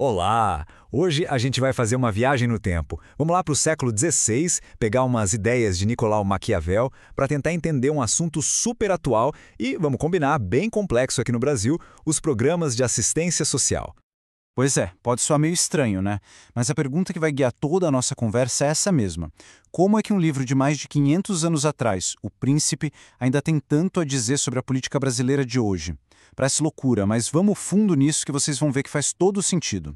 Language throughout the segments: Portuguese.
Olá! Hoje a gente vai fazer uma viagem no tempo. Vamos lá para o século XVI, pegar umas ideias de Nicolau Maquiavel para tentar entender um assunto super atual e, vamos combinar, bem complexo aqui no Brasil, os programas de assistência social. Pois é, pode soar meio estranho, né? Mas a pergunta que vai guiar toda a nossa conversa é essa mesma. Como é que um livro de mais de 500 anos atrás, O Príncipe, ainda tem tanto a dizer sobre a política brasileira de hoje? Parece loucura, mas vamos fundo nisso que vocês vão ver que faz todo sentido.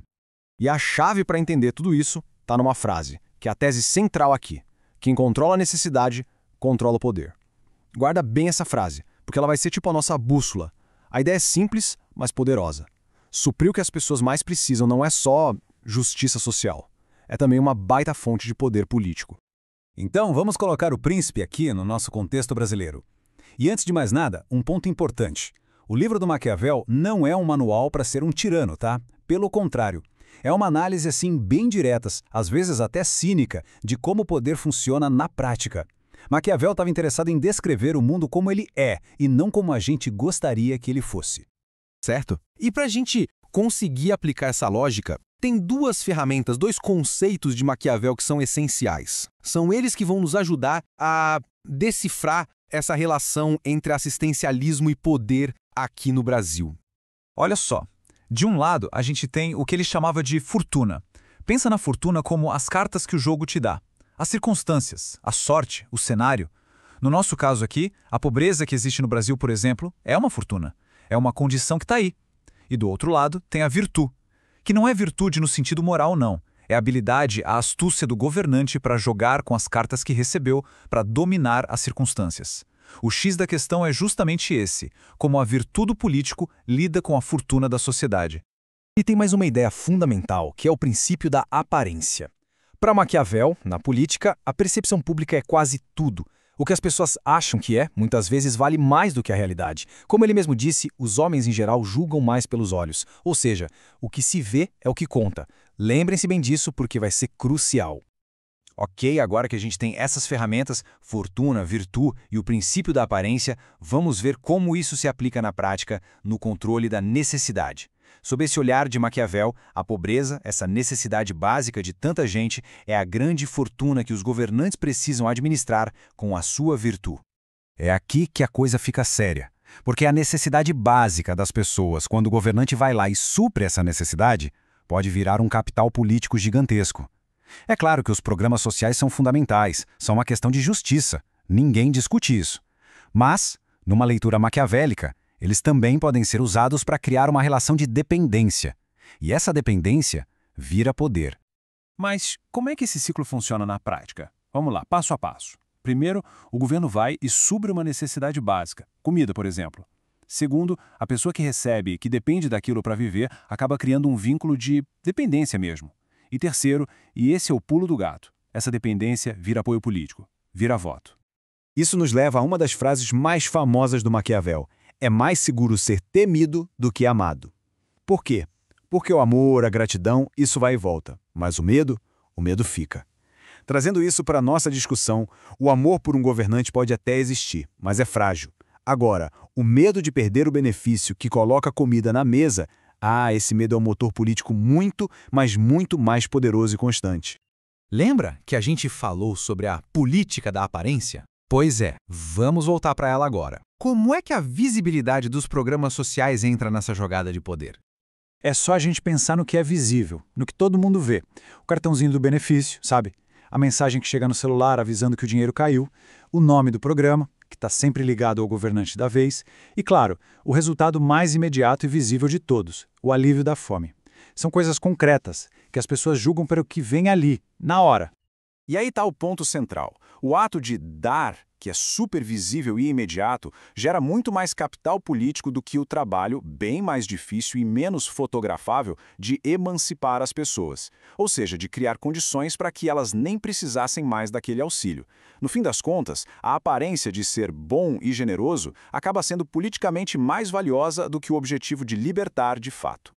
E a chave para entender tudo isso está numa frase, que é a tese central aqui. Quem controla a necessidade, controla o poder. Guarda bem essa frase, porque ela vai ser tipo a nossa bússola. A ideia é simples, mas poderosa. Suprir o que as pessoas mais precisam não é só justiça social. É também uma baita fonte de poder político. Então, vamos colocar o príncipe aqui no nosso contexto brasileiro. E antes de mais nada, um ponto importante. O livro do Maquiavel não é um manual para ser um tirano, tá? Pelo contrário. É uma análise assim bem diretas, às vezes até cínica, de como o poder funciona na prática. Maquiavel estava interessado em descrever o mundo como ele é e não como a gente gostaria que ele fosse. Certo? E para a gente conseguir aplicar essa lógica, tem duas ferramentas, dois conceitos de Maquiavel que são essenciais. São eles que vão nos ajudar a decifrar essa relação entre assistencialismo e poder aqui no Brasil. Olha só, de um lado a gente tem o que ele chamava de fortuna. Pensa na fortuna como as cartas que o jogo te dá, as circunstâncias, a sorte, o cenário. No nosso caso aqui, a pobreza que existe no Brasil, por exemplo, é uma fortuna. É uma condição que está aí. E do outro lado tem a virtude, que não é virtude no sentido moral, não. É a habilidade, a astúcia do governante para jogar com as cartas que recebeu, para dominar as circunstâncias. O X da questão é justamente esse, como a virtude do político lida com a fortuna da sociedade. E tem mais uma ideia fundamental, que é o princípio da aparência. Para Maquiavel, na política, a percepção pública é quase tudo. O que as pessoas acham que é, muitas vezes vale mais do que a realidade. Como ele mesmo disse, os homens em geral julgam mais pelos olhos. Ou seja, o que se vê é o que conta. Lembrem-se bem disso porque vai ser crucial. Ok, agora que a gente tem essas ferramentas, fortuna, virtude e o princípio da aparência, vamos ver como isso se aplica na prática no controle da necessidade. Sob esse olhar de Maquiavel, a pobreza, essa necessidade básica de tanta gente, é a grande fortuna que os governantes precisam administrar com a sua virtude. É aqui que a coisa fica séria, porque a necessidade básica das pessoas, quando o governante vai lá e supre essa necessidade, pode virar um capital político gigantesco. É claro que os programas sociais são fundamentais, são uma questão de justiça, ninguém discute isso. Mas, numa leitura maquiavélica, eles também podem ser usados para criar uma relação de dependência. E essa dependência vira poder. Mas como é que esse ciclo funciona na prática? Vamos lá, passo a passo. Primeiro, o governo vai e supre uma necessidade básica, comida, por exemplo. Segundo, a pessoa que recebe e que depende daquilo para viver acaba criando um vínculo de dependência mesmo. E terceiro, e esse é o pulo do gato, essa dependência vira apoio político, vira voto. Isso nos leva a uma das frases mais famosas do Maquiavel. É mais seguro ser temido do que amado. Por quê? Porque o amor, a gratidão, isso vai e volta. Mas o medo fica. Trazendo isso para a nossa discussão, o amor por um governante pode até existir, mas é frágil. Agora, o medo de perder o benefício que coloca comida na mesa, esse medo é um motor político muito, mas muito mais poderoso e constante. Lembra que a gente falou sobre a política da aparência? Pois é, vamos voltar para ela agora. Como é que a visibilidade dos programas sociais entra nessa jogada de poder? É só a gente pensar no que é visível, no que todo mundo vê. O cartãozinho do benefício, sabe? A mensagem que chega no celular avisando que o dinheiro caiu, o nome do programa, que está sempre ligado ao governante da vez, e, claro, o resultado mais imediato e visível de todos, o alívio da fome. São coisas concretas, que as pessoas julgam pelo que vem ali, na hora. E aí está o ponto central. O ato de dar, que é super visível e imediato, gera muito mais capital político do que o trabalho, bem mais difícil e menos fotografável, de emancipar as pessoas. Ou seja, de criar condições para que elas nem precisassem mais daquele auxílio. No fim das contas, a aparência de ser bom e generoso acaba sendo politicamente mais valiosa do que o objetivo de libertar de fato.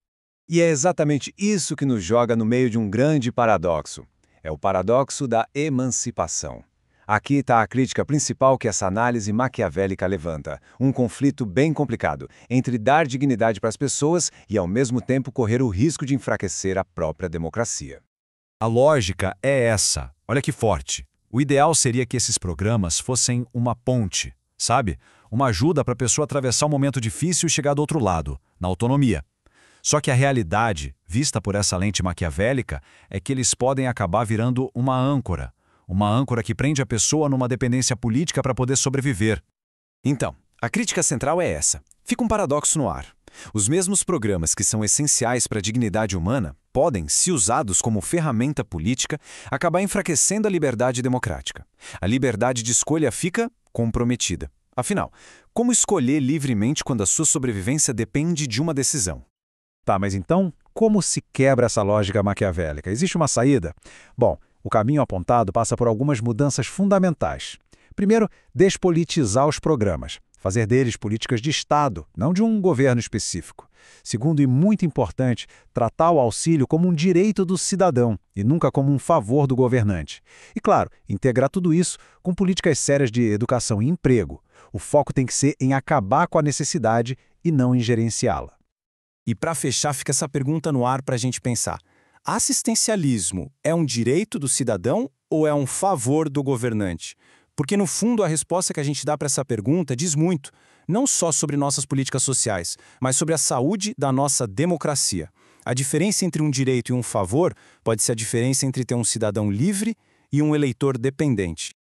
E é exatamente isso que nos joga no meio de um grande paradoxo. É o paradoxo da emancipação. Aqui está a crítica principal que essa análise maquiavélica levanta. Um conflito bem complicado entre dar dignidade para as pessoas e, ao mesmo tempo, correr o risco de enfraquecer a própria democracia. A lógica é essa. Olha que forte. O ideal seria que esses programas fossem uma ponte, sabe? Uma ajuda para a pessoa atravessar um momento difícil e chegar do outro lado, na autonomia. Só que a realidade, vista por essa lente maquiavélica, é que eles podem acabar virando uma âncora que prende a pessoa numa dependência política para poder sobreviver. Então, a crítica central é essa. Fica um paradoxo no ar. Os mesmos programas que são essenciais para a dignidade humana podem, se usados como ferramenta política, acabar enfraquecendo a liberdade democrática. A liberdade de escolha fica comprometida. Afinal, como escolher livremente quando a sua sobrevivência depende de uma decisão? Tá, mas então, como se quebra essa lógica maquiavélica? Existe uma saída? Bom, o caminho apontado passa por algumas mudanças fundamentais. Primeiro, despolitizar os programas. Fazer deles políticas de Estado, não de um governo específico. Segundo, e muito importante, tratar o auxílio como um direito do cidadão e nunca como um favor do governante. E, claro, integrar tudo isso com políticas sérias de educação e emprego. O foco tem que ser em acabar com a necessidade e não em gerenciá-la. E para fechar, fica essa pergunta no ar para a gente pensar. Assistencialismo é um direito do cidadão ou é um favor do governante? Porque, no fundo, a resposta que a gente dá para essa pergunta diz muito, não só sobre nossas políticas sociais, mas sobre a saúde da nossa democracia. A diferença entre um direito e um favor pode ser a diferença entre ter um cidadão livre e um eleitor dependente.